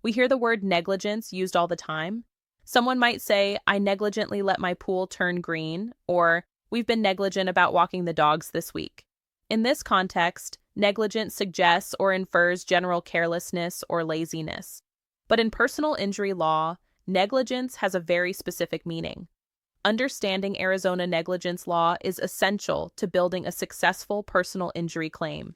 We hear the word negligence used all the time. Someone might say, I negligently let my pool turn green, or we've been negligent about walking the dogs this week. In this context, negligence suggests or infers general carelessness or laziness. But in personal injury law, negligence has a very specific meaning. Understanding Arizona negligence law is essential to building a successful personal injury claim.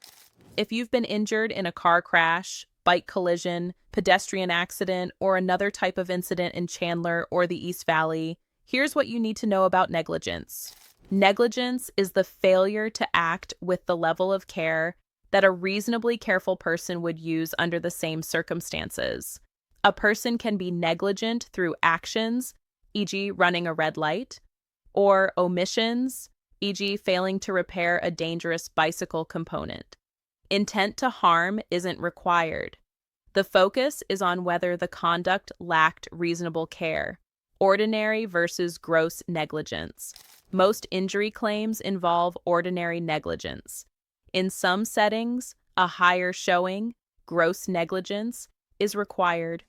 If you've been injured in a car crash, bike collision, pedestrian accident, or another type of incident in Chandler or the East Valley, here's what you need to know about negligence. Negligence is the failure to act with the level of care that a reasonably careful person would use under the same circumstances. A person can be negligent through actions, e.g., running a red light, or omissions, e.g., failing to repair a dangerous bicycle component. Intent to harm isn't required. The focus is on whether the conduct lacked reasonable care, ordinary versus gross negligence. Most injury claims involve ordinary negligence. In some settings, a higher showing, gross negligence, is required.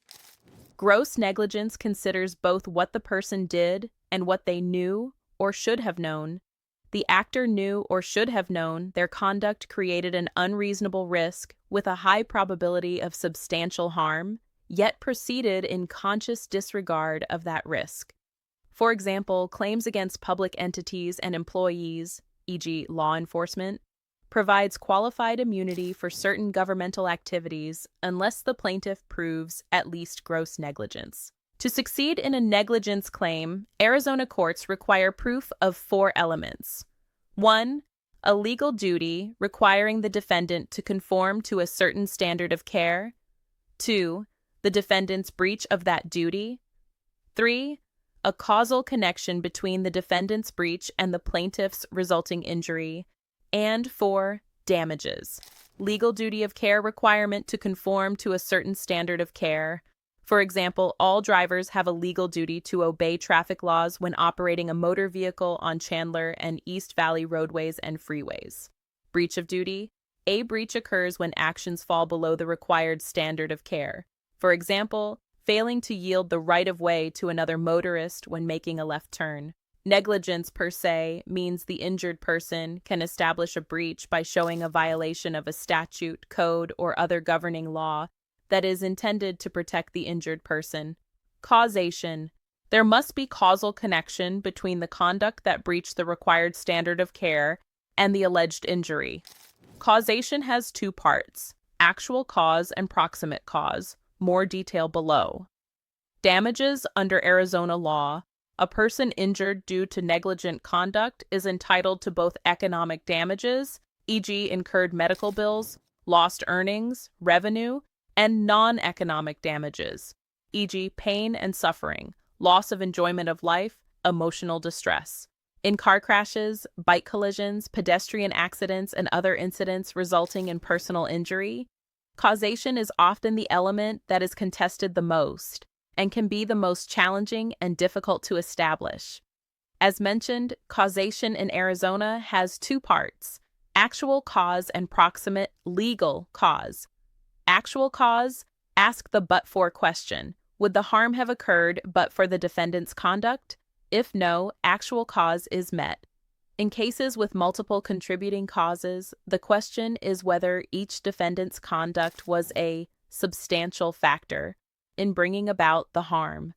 Gross negligence considers both what the person did and what they knew or should have known. The actor knew or should have known their conduct created an unreasonable risk with a high probability of substantial harm, yet proceeded in conscious disregard of that risk. For example, claims against public entities and employees, e.g., law enforcement, provides qualified immunity for certain governmental activities unless the plaintiff proves at least gross negligence. To succeed in a negligence claim, Arizona courts require proof of 4 elements. 1. A legal duty requiring the defendant to conform to a certain standard of care. 2. The defendant's breach of that duty. 3. A causal connection between the defendant's breach and the plaintiff's resulting injury. And 4. Damages. Legal duty of care requirement to conform to a certain standard of care. For example, all drivers have a legal duty to obey traffic laws when operating a motor vehicle on Chandler and East Valley roadways and freeways. Breach of duty. A breach occurs when actions fall below the required standard of care. For example, failing to yield the right-of-way to another motorist when making a left turn. Negligence per se means the injured person can establish a breach by showing a violation of a statute, code, or other governing law that is intended to protect the injured person. Causation. There must be causal connection between the conduct that breached the required standard of care and the alleged injury. Causation has 2 parts, actual cause and proximate cause. More detail below. Damages under Arizona law. A person injured due to negligent conduct is entitled to both economic damages, e.g., incurred medical bills, lost earnings, revenue, and non-economic damages, e.g., pain and suffering, loss of enjoyment of life, emotional distress. In car crashes, bike collisions, pedestrian accidents, and other incidents resulting in personal injury, causation is often the element that is contested the most and can be the most challenging and difficult to establish. As mentioned, causation in Arizona has 2 parts, actual cause and proximate legal cause. Actual cause, ask the but-for question. Would the harm have occurred but for the defendant's conduct? If no, actual cause is met. In cases with multiple contributing causes, the question is whether each defendant's conduct was a substantial factor in bringing about the harm.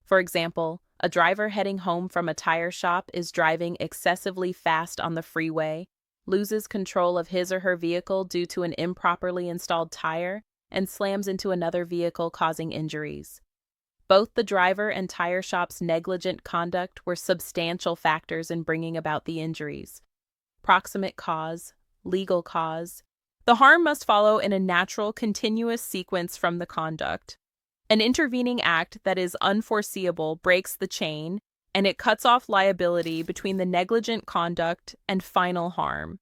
For example, a driver heading home from a tire shop is driving excessively fast on the freeway, loses control of his or her vehicle due to an improperly installed tire, and slams into another vehicle causing injuries. Both the driver and tire shop's negligent conduct were substantial factors in bringing about the injuries. Proximate cause, legal cause. The harm must follow in a natural, continuous sequence from the conduct. An intervening act that is unforeseeable breaks the chain, and it cuts off liability between the negligent conduct and final harm.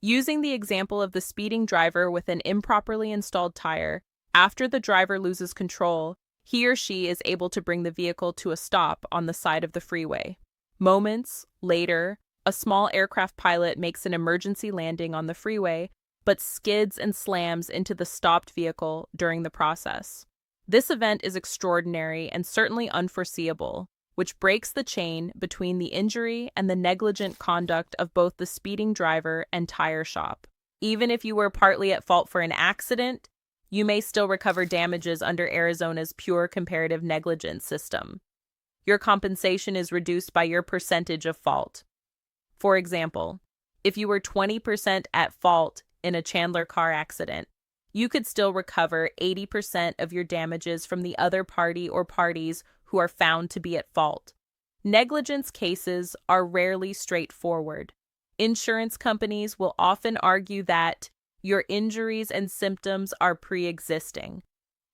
Using the example of the speeding driver with an improperly installed tire, after the driver loses control, he or she is able to bring the vehicle to a stop on the side of the freeway. Moments later, a small aircraft pilot makes an emergency landing on the freeway, but skids and slams into the stopped vehicle during the process. This event is extraordinary and certainly unforeseeable, which breaks the chain between the injury and the negligent conduct of both the speeding driver and tire shop. Even if you were partly at fault for an accident, you may still recover damages under Arizona's pure comparative negligence system. Your compensation is reduced by your percentage of fault. For example, if you were 20% at fault in a Chandler car accident, you could still recover 80% of your damages from the other party or parties who are found to be at fault. Negligence cases are rarely straightforward. Insurance companies will often argue that your injuries and symptoms are pre-existing.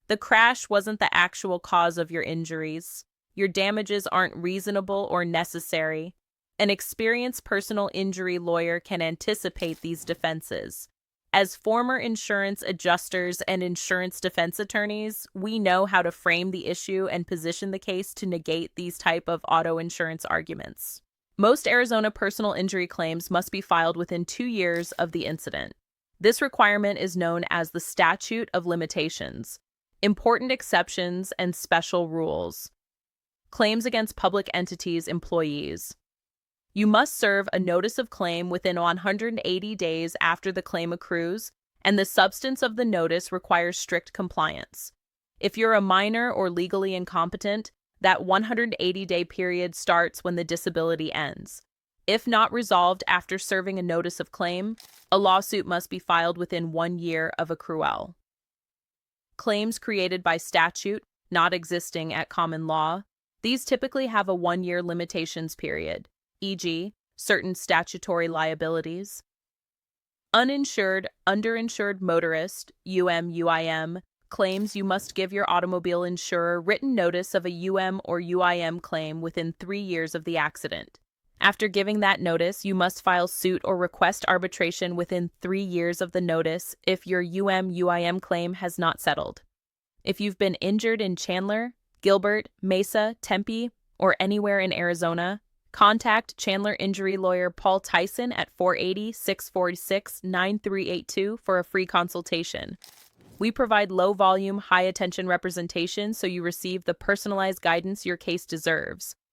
The crash wasn't the actual cause of your injuries. Your damages aren't reasonable or necessary. An experienced personal injury lawyer can anticipate these defenses. As former insurance adjusters and insurance defense attorneys, we know how to frame the issue and position the case to negate these type of auto insurance arguments. Most Arizona personal injury claims must be filed within 2 years of the incident. This requirement is known as the statute of limitations. Important exceptions and special rules. Claims against public entities' employees. You must serve a notice of claim within 180 days after the claim accrues, and the substance of the notice requires strict compliance. If you're a minor or legally incompetent, that 180-day period starts when the disability ends. If not resolved after serving a notice of claim, a lawsuit must be filed within 1 year of accrual. Claims created by statute, not existing at common law. These typically have a 1-year limitations period, e.g., certain statutory liabilities. Uninsured, underinsured motorist, UM/UIM, claims you must give your automobile insurer written notice of a UM or UIM claim within 3 years of the accident. After giving that notice, you must file suit or request arbitration within 3 years of the notice if your UM/UIM claim has not settled. If you've been injured in Chandler, Gilbert, Mesa, Tempe, or anywhere in Arizona, contact Chandler injury lawyer Paul Ticen at 480-646-9382 for a free consultation. We provide low-volume, high-attention representation so you receive the personalized guidance your case deserves.